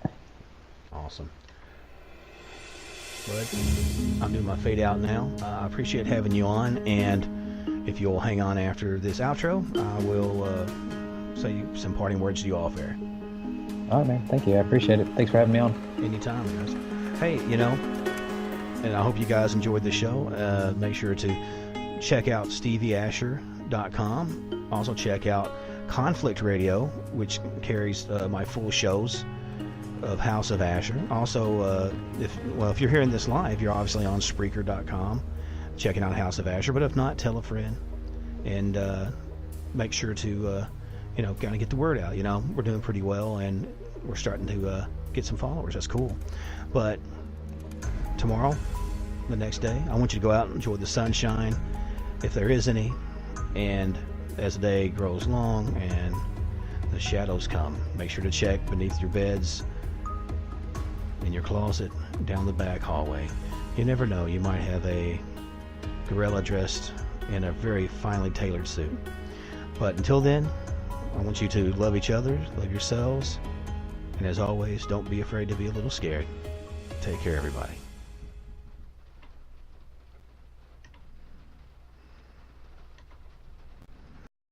Awesome. But I'm doing my fade out now. I appreciate having you on, and if you'll hang on after this outro, I will say some parting words to you off air. All right, man. Thank you. I appreciate it. Thanks for having me on. Anytime, guys. Hey, and I hope you guys enjoyed the show. Make sure to check out StevieAsher.com. Also check out Conflict Radio, which carries my full shows of House of Asher. Also, if you're hearing this live, you're obviously on Spreaker.com checking out House of Asher. But if not, tell a friend, and make sure to kind of get the word out. We're doing pretty well, and we're starting to get some followers. That's cool. But tomorrow, the next day, I want you to go out and enjoy the sunshine, if there is any, And as the day grows long and the shadows come, make sure to check beneath your beds, in your closet, down the back hallway. You never know, you might have a gorilla dressed in a very finely tailored suit. But until then, I want you to love each other, love yourselves, and as always, don't be afraid to be a little scared. Take care, everybody.